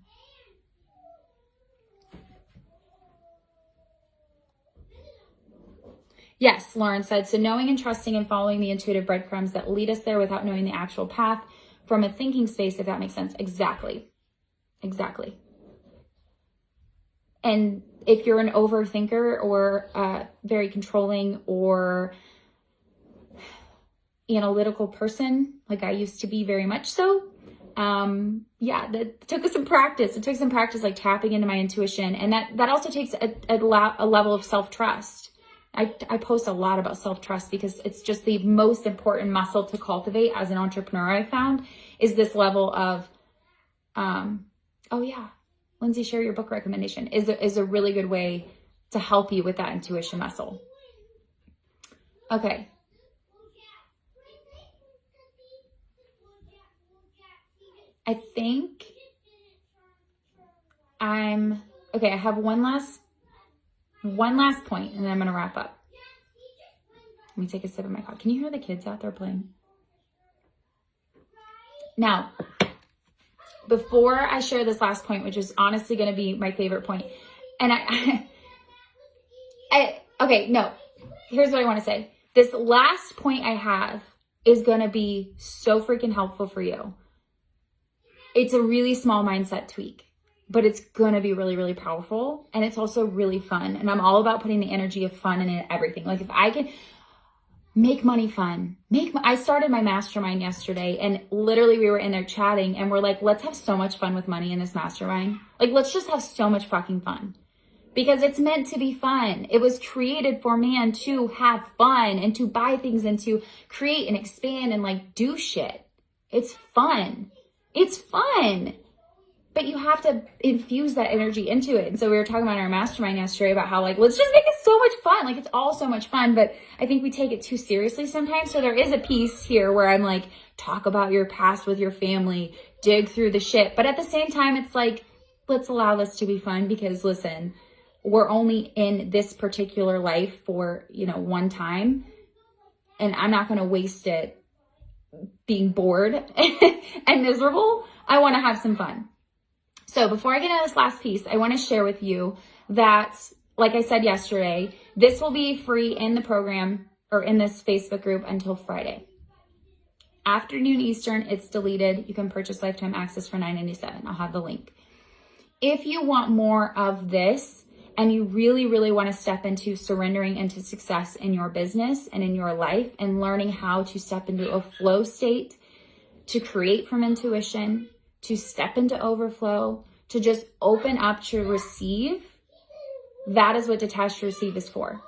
Yes, Lauren said, so knowing and trusting and following the intuitive breadcrumbs that lead us there without knowing the actual path from a thinking space, if that makes sense. Exactly. And if you're an overthinker or very controlling or analytical person, like I used to be very much so, that took some practice. It took some practice, like tapping into my intuition. And that also takes a level of self-trust. I post a lot about self-trust because it's just the most important muscle to cultivate as an entrepreneur. I found is this level of, Lindsay, share your book recommendation is a really good way to help you with that intuition muscle. Okay. I think I have one last point and then I'm going to wrap up. Let me take a sip of my coffee. Can you hear the kids out there playing? Now, before I share this last point, which is honestly going to be my favorite point, and here's what I want to say. This last point I have is going to be so freaking helpful for you. It's a really small mindset tweak, but it's going to be really, really powerful. And it's also really fun. And I'm all about putting the energy of fun in everything. Like if I can make money fun, I started my mastermind yesterday and literally we were in there chatting and we're like, let's have so much fun with money in this mastermind. Like, let's just have so much fucking fun because it's meant to be fun. It was created for man to have fun and to buy things and to create and expand and like do shit. It's fun. It's fun. But you have to infuse that energy into it. And so we were talking about in our mastermind yesterday about how like, let's just make it so much fun. Like it's all so much fun, but I think we take it too seriously sometimes. So there is a piece here where I'm like, talk about your past with your family, dig through the shit. But at the same time, it's like, let's allow this to be fun because listen, we're only in this particular life for, one time. And I'm not going to waste it being bored and miserable. I want to have some fun. So before I get into this last piece, I want to share with you that, like I said yesterday, this will be free in the program or in this Facebook group until Friday. Afternoon Eastern, it's deleted. You can purchase lifetime access for $9.97. I'll have the link. If you want more of this and you really, really want to step into surrendering into success in your business and in your life and learning how to step into a flow state, to create from intuition, to step into overflow, to just open up to receive, that is what Detached to Receive is for.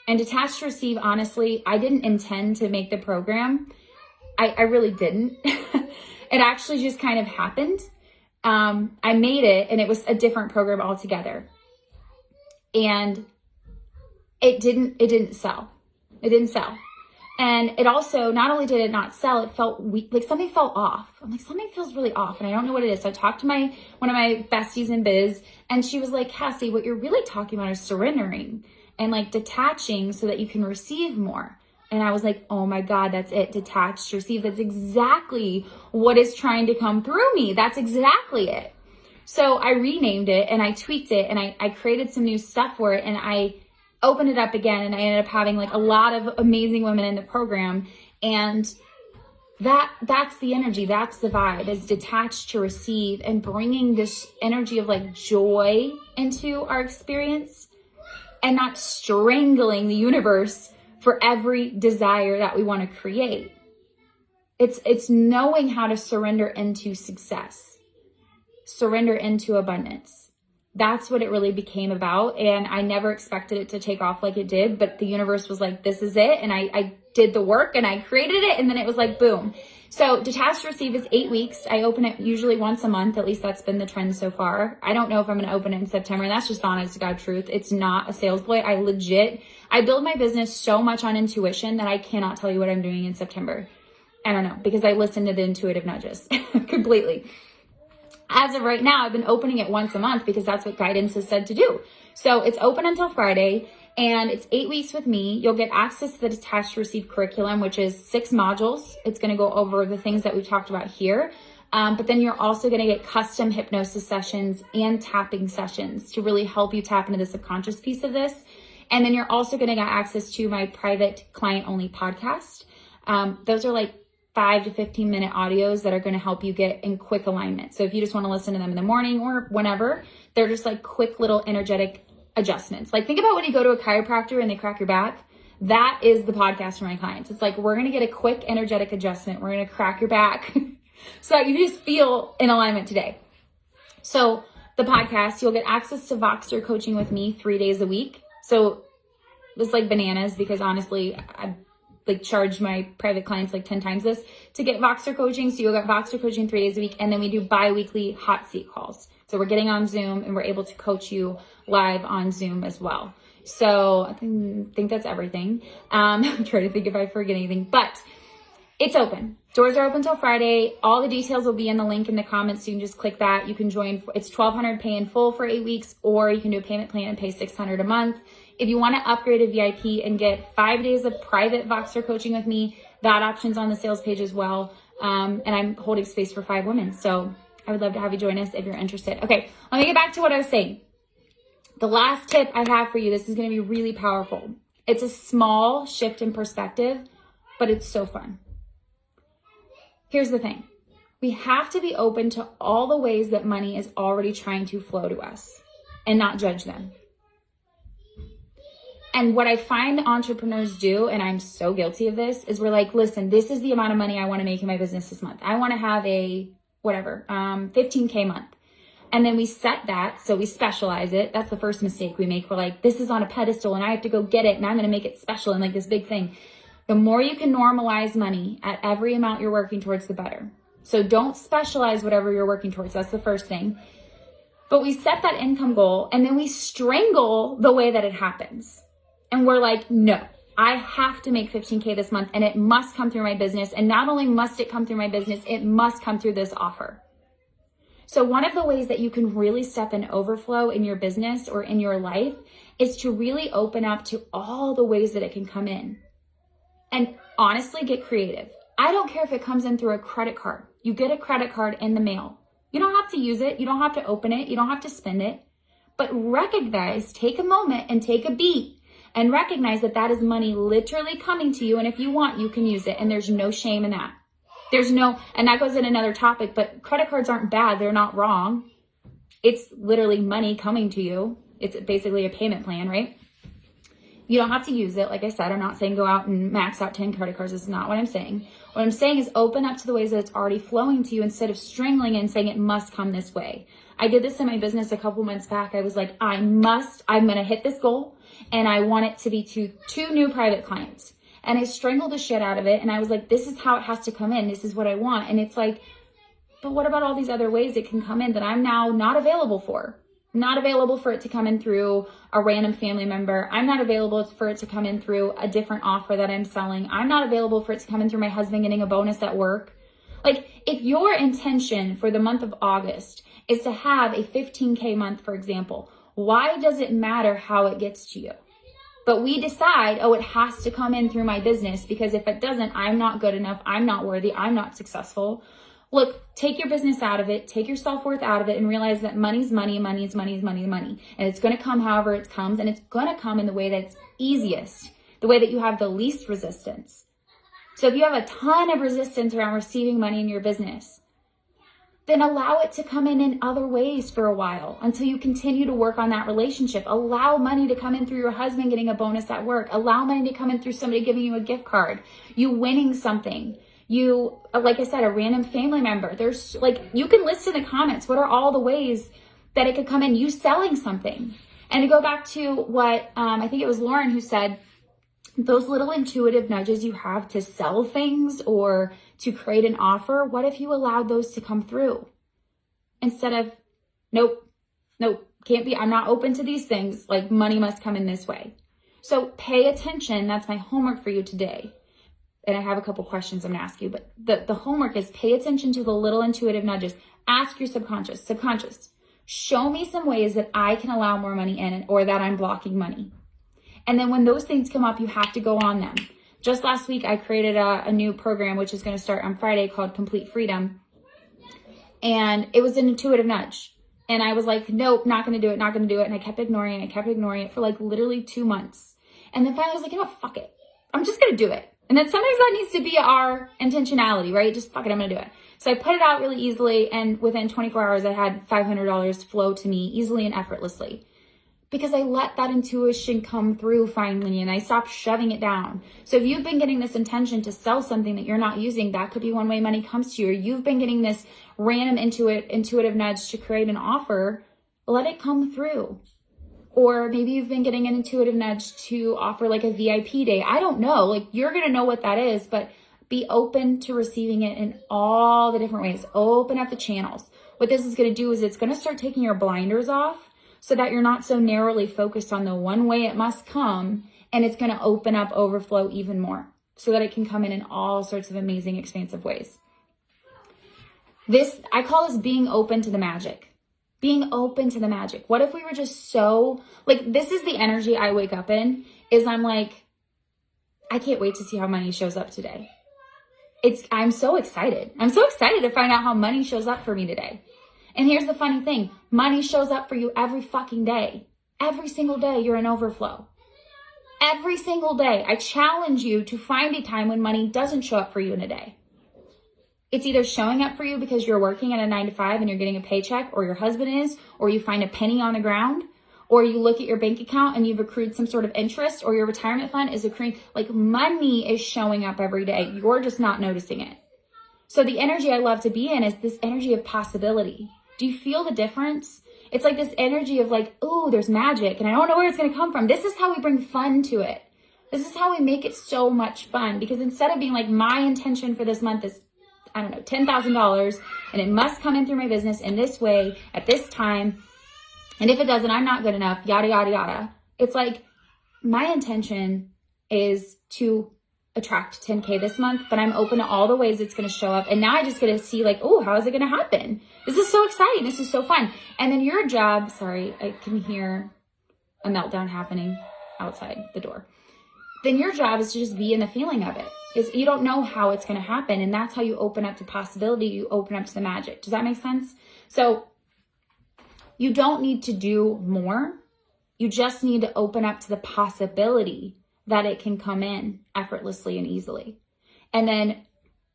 And Detached to Receive, honestly, I didn't intend to make the program. I really didn't. It actually just kind of happened. I made it and it was a different program altogether. And it didn't sell. It didn't sell. And it also, not only did it not sell, it felt weak, like something felt off. I'm like, something feels really off and I don't know what it is. So I talked to one of my besties in biz and she was like, Cassie, what you're really talking about is surrendering and like detaching so that you can receive more. And I was like, oh my God, that's it. Detached to receive. That's exactly what is trying to come through me. That's exactly it. So I renamed it and I tweaked it and I created some new stuff for it and I opened it up again and I ended up having like a lot of amazing women in the program. And that's the energy. That's the vibe, is detached to receive and bringing this energy of like joy into our experience and not strangling the universe for every desire that we want to create. It's knowing how to surrender into success, surrender into abundance. That's what it really became about. And I never expected it to take off like it did, but the universe was like, this is it. And I did the work and I created it. And then it was like, boom. So Detached to Receive is 8 weeks. I open it usually once a month. At least that's been the trend so far. I don't know if I'm going to open it in September. And that's just honest to God truth. It's not a sales ploy. I build my business so much on intuition that I cannot tell you what I'm doing in September. I don't know, because I listen to the intuitive nudges completely. As of right now, I've been opening it once a month because that's what guidance has said to do. So it's open until Friday, and it's 8 weeks with me. You'll get access to the Detached to Receive curriculum, which is 6 modules. It's going to go over the things that we've talked about here. But then you're also going to get custom hypnosis sessions and tapping sessions to really help you tap into the subconscious piece of this. And then you're also going to get access to my private client-only podcast. Those are like 5 to 15 minute audios that are going to help you get in quick alignment. So if you just want to listen to them in the morning or whenever, they're just like quick little energetic adjustments. Like think about when you go to a chiropractor and they crack your back. That is the podcast for my clients. It's like, we're going to get a quick energetic adjustment. We're going to crack your back so that you just feel in alignment today. So the podcast, you'll get access to Voxer coaching with me 3 days a week. So it's like bananas because honestly, I like charge my private clients like 10 times this to get Voxer coaching. So you'll get Voxer coaching 3 days a week. And then we do bi-weekly hot seat calls. So we're getting on Zoom and we're able to coach you live on Zoom as well. So I think that's everything. I'm trying to think if I forget anything, but it's open. Doors are open till Friday. All the details will be in the link in the comments. So you can just click that. You can join. It's $1,200 pay in full for 8 weeks, or you can do a payment plan and pay $600 a month. If you want to upgrade a VIP and get 5 days of private Voxer coaching with me, that option's on the sales page as well. And I'm holding space for 5 women. So I would love to have you join us if you're interested. Okay, let me get back to what I was saying. The last tip I have for you, this is going to be really powerful. It's a small shift in perspective, but it's so fun. Here's the thing. We have to be open to all the ways that money is already trying to flow to us and not judge them. And what I find entrepreneurs do, and I'm so guilty of this, is we're like, listen, this is the amount of money I want to make in my business this month. I want to have a, 15K month. And then we set that, so we specialize it. That's the first mistake we make. We're like, this is on a pedestal and I have to go get it and I'm going to make it special and like this big thing. The more you can normalize money at every amount you're working towards, the better. So don't specialize whatever you're working towards. That's the first thing. But we set that income goal and then we strangle the way that it happens. And we're like, no, I have to make 15K this month and it must come through my business. And not only must it come through my business, it must come through this offer. So one of the ways that you can really step in overflow in your business or in your life is to really open up to all the ways that it can come in. And honestly, get creative. I don't care if it comes in through a credit card. You get a credit card in the mail. You don't have to use it. You don't have to open it. You don't have to spend it. But recognize, take a moment and take a beat and recognize that that is money literally coming to you. And if you want, you can use it. And there's no shame in that. And that goes in another topic, but credit cards aren't bad. They're not wrong. It's literally money coming to you. It's basically a payment plan, right? You don't have to use it. Like I said, I'm not saying go out and max out 10 credit cards. That's not what I'm saying. What I'm saying is open up to the ways that it's already flowing to you instead of strangling it and saying it must come this way. I did this in my business a couple months back. I was like, I'm going to hit this goal and I want it to be to 2 new private clients. And I strangled the shit out of it. And I was like, this is how it has to come in. This is what I want. And it's like, but what about all these other ways it can come in that I'm now not available for? Not available for it to come in through a random family member. I'm not available for it to come in through a different offer that I'm selling. I'm not available for it to come in through my husband getting a bonus at work. Like if your intention for the month of August is to have a 15K month, for example, why does it matter how it gets to you? But we decide, oh, it has to come in through my business because if it doesn't, I'm not good enough. I'm not worthy. I'm not successful. Look, take your business out of it, take your self-worth out of it and realize that money's money, money's money's money's money. And it's going to come however it comes, and it's going to come in the way that's easiest, the way that you have the least resistance. So if you have a ton of resistance around receiving money in your business, then allow it to come in other ways for a while until you continue to work on that relationship. Allow money to come in through your husband getting a bonus at work. Allow money to come in through somebody giving you a gift card, you winning something. You, like I said, a random family member. There's like, you can list in the comments, what are all the ways that it could come in, you selling something. And to go back to what, I think it was Lauren who said, those little intuitive nudges you have to sell things or to create an offer, what if you allowed those to come through? Instead of, nope, can't be, I'm not open to these things, like money must come in this way. So pay attention, that's my homework for you today. and I have a couple questions I'm gonna ask you, but the homework is pay attention to the little intuitive nudges. Ask your subconscious, show me some ways that I can allow more money in or that I'm blocking money. And then when those things come up, you have to go on them. Just last week, I created a new program, which is going to start on Friday, called Complete Freedom. And it was an intuitive nudge. And I was like, nope, not going to do it, not going to do it. And I kept ignoring it for like literally 2 months. And then finally I was like, you know what, fuck it. I'm just going to do it. And then sometimes that needs to be our intentionality, right? Just fuck it, I'm going to do it. So I put it out really easily. And within 24 hours, I had $500 flow to me easily and effortlessly. Because I let that intuition come through finally, and I stopped shoving it down. So if you've been getting this intention to sell something that you're not using, that could be one way money comes to you. Or you've been getting this random intuitive nudge to create an offer, let it come through. Or maybe you've been getting an intuitive nudge to offer like a VIP day. I don't know. Like, you're going to know what that is, but be open to receiving it in all the different ways. Open up the channels. What this is going to do is it's going to start taking your blinders off, so that you're not so narrowly focused on the one way it must come, and it's going to open up overflow even more so that it can come in all sorts of amazing, expansive ways. I call this being open to the magic. Being open to the magic. What if we were just so, like, this is the energy I wake up in, is I'm like, I can't wait to see how money shows up today. I'm so excited. I'm so excited to find out how money shows up for me today. And here's the funny thing. Money shows up for you every fucking day. Every single day you're in overflow. Every single day. I challenge you to find a time when money doesn't show up for you in a day. It's either showing up for you because you're working at a 9 to 5 and you're getting a paycheck, or your husband is, or you find a penny on the ground, or you look at your bank account and you've accrued some sort of interest, or your retirement fund is accruing. Like, money is showing up every day. You're just not noticing it. So the energy I love to be in is this energy of possibility. Do you feel the difference? It's like this energy of like, ooh, there's magic and I don't know where it's going to come from. This is how we bring fun to it. This is how we make it so much fun, because instead of being like, my intention for this month is, I don't know, $10,000 and it must come in through my business in this way at this time. And if it doesn't, I'm not good enough, yada, yada, yada. It's like, my intention is to attract 10K this month, but I'm open to all the ways it's going to show up. And now I just get to see like, oh, how is it going to happen? This is so exciting. This is so fun. And then your job, sorry, I can hear a meltdown happening outside the door. Then your job is to just be in the feeling of it. Is you don't know how it's going to happen. And that's how you open up to possibility. You open up to the magic. Does that make sense? So you don't need to do more. You just need to open up to the possibility that it can come in effortlessly and easily. And then,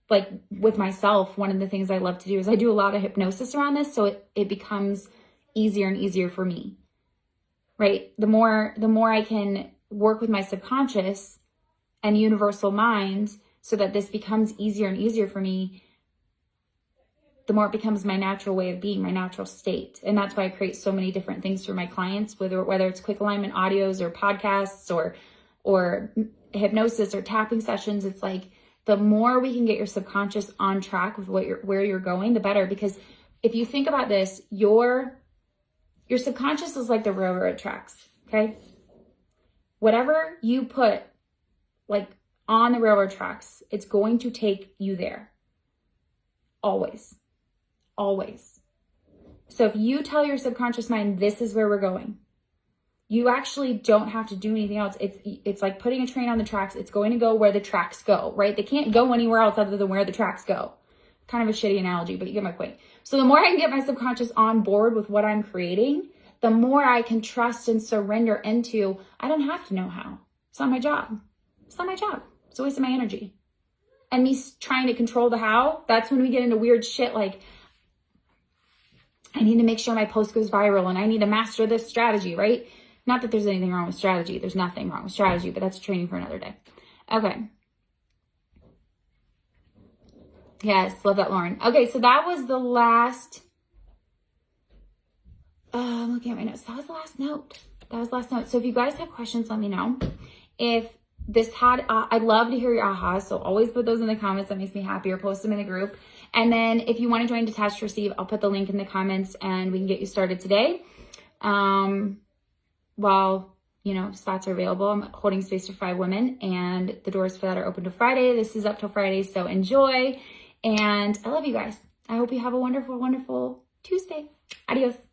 like with myself, one of the things I love to do is I do a lot of hypnosis around this, so it becomes easier and easier for me, right? The more I can work with my subconscious and universal mind so that this becomes easier and easier for me, the more it becomes my natural way of being, my natural state. And that's why I create so many different things for my clients, whether it's quick alignment audios or podcasts or hypnosis or tapping sessions. It's like, the more we can get your subconscious on track with where you're going, the better. Because if you think about this, your subconscious is like the railroad tracks, okay? Whatever you put like on the railroad tracks, it's going to take you there. Always. Always. So if you tell your subconscious mind, this is where we're going, you actually don't have to do anything else. It's like putting a train on the tracks. It's going to go where the tracks go, right? They can't go anywhere else other than where the tracks go. Kind of a shitty analogy, but you get my point. So the more I can get my subconscious on board with what I'm creating, the more I can trust and surrender into, I don't have to know how. It's not my job. It's not my job. It's a waste of my energy. And me trying to control the how, that's when we get into weird shit like, I need to make sure my post goes viral and I need to master this strategy, right? Not that there's anything wrong with strategy. There's nothing wrong with strategy, but that's training for another day. Okay. Yes, love that, Lauren. Okay, so that was the last. I'm looking at my notes. That was the last note. So if you guys have questions, let me know. If this had, I'd love to hear your ahas. So always put those in the comments. That makes me happy, or post them in the group. And then if you want to join Detached Receive, I'll put the link in the comments and we can get you started today. Well, spots are available. I'm holding space for 5 women, and the doors for that are open to Friday. This is up till Friday, so enjoy. And I love you guys. I hope you have a wonderful, wonderful Tuesday. Adios.